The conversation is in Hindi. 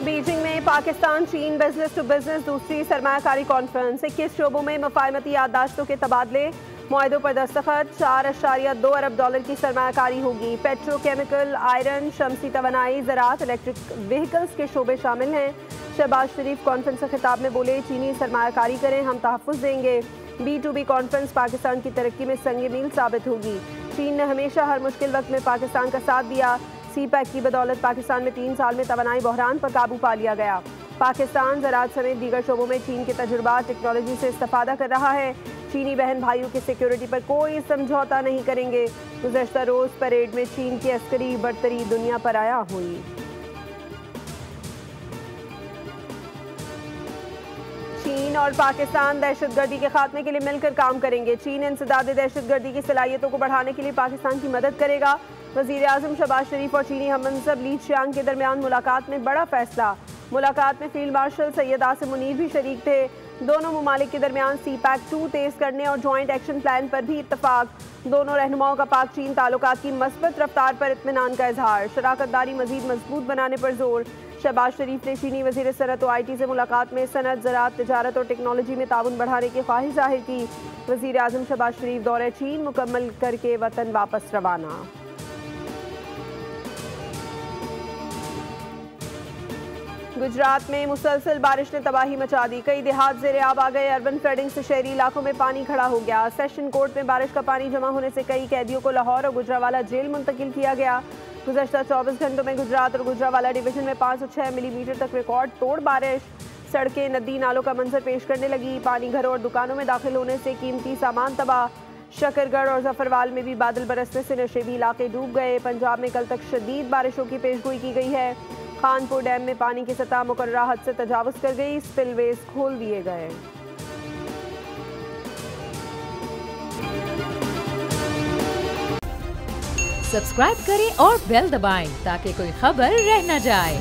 बीजिंग में पाकिस्तान चीन बिजनेस टू बिजनेस दूसरी सरमायाकारी कॉन्फ्रेंस। 21 शोबों में मफाहमती याददाश्तों के तबादले, मुआहदों पर दस्तखत। $4.2 अरब की सरमायाकारी होगी। पेट्रोकेमिकल, आयरन, शमसी तवानाई, ज़राअत, इलेक्ट्रिक व्हीकल्स के शोबे शामिल हैं। शहबाज शरीफ कॉन्फ्रेंस से खिताब में बोले, चीनी सरमायाकारी करें, हम तहफ़्फ़ुज़ देंगे। B2B कॉन्फ्रेंस पाकिस्तान की तरक्की में संग मील साबित होगी। चीन ने हमेशा हर मुश्किल वक्त में पाकिस्तान का साथ दिया। CPEC की बदौलत पाकिस्तान में 3 साल में तवानाई बहरान पर काबू पा लिया गया। पाकिस्तान ज़राअत समेत दीगर शोबों में चीन के तजुर्बात टेक्नोलॉजी से इस्तेफादा कर रहा है। चीनी बहन भाइयों की सिक्योरिटी पर कोई समझौता नहीं करेंगे। गुज़श्ता रोज़ परेड में चीन की अस्करी बरतरी दुनिया पर आया हुई। चीन और पाकिस्तान दहशतगर्दी के खात्मे के लिए मिलकर काम करेंगे। चीन इंसदाद दहशतगर्दी की सलाहियतों को बढ़ाने के लिए पाकिस्तान की मदद करेगा। वज़ीर आज़म शहबाज शरीफ और चीनी हममंसब ली चियांग के दरमियान मुलाकात में बड़ा फैसला। मुलाकात में फील्ड मार्शल सैयद आसिम मुनीर भी शरीक थे। दोनों ममालिक के दरमियान CPEC 2 तेज करने और जॉइंट एक्शन प्लान पर भी इत्तफाक। दोनों रहनुमाओं का पाक चीन ताल्लुकात की मस्बत रफ्तार पर इत्मीनान का इजहार। शराकतदारी मजीद मजबूत बनाने पर जोर। शहबाज शरीफ ने चीनी वज़ीर सनअत और IT से मुलाकात में सनअत, ज़राअत, तिजारत और टेक्नोलॉजी में ताउन बढ़ाने की ख्वाहिश जाहिर की। वज़ीर आज़म शहबाज शरीफ दौरे चीन मुकम्मल करके वतन वापस रवाना। गुजरात में मुसलसल बारिश ने तबाही मचा दी। कई देहात ज़ेरे आब आ गए। अर्बन फ्लडिंग से शहरी इलाकों में पानी खड़ा हो गया। सेशन कोर्ट में बारिश का पानी जमा होने से कई कैदियों को लाहौर और गुजरावाला जेल मुंतकिल किया गया। गुज़श्ता 24 घंटों में गुजरात और गुजरावाला डिवीजन में 506 मिलीमीटर तक रिकॉर्ड तोड़ बारिश। सड़कें, नदी नालों का मंजर पेश करने लगी। पानी घरों और दुकानों में दाखिल होने से कीमती सामान तबाह। शकरगढ़ और जफरवाल में भी बादल बरसने से नशेबी इलाके डूब गए। पंजाब में कल तक शदीद बारिशों की पेशगोई की गई है। खानपुर डैम में पानी की सतह मुकर्ररा हद से तजावुज़ कर गई। स्पिलवेज खोल दिए गए। सब्सक्राइब करें और बेल दबाएं ताकि कोई खबर रह न जाए।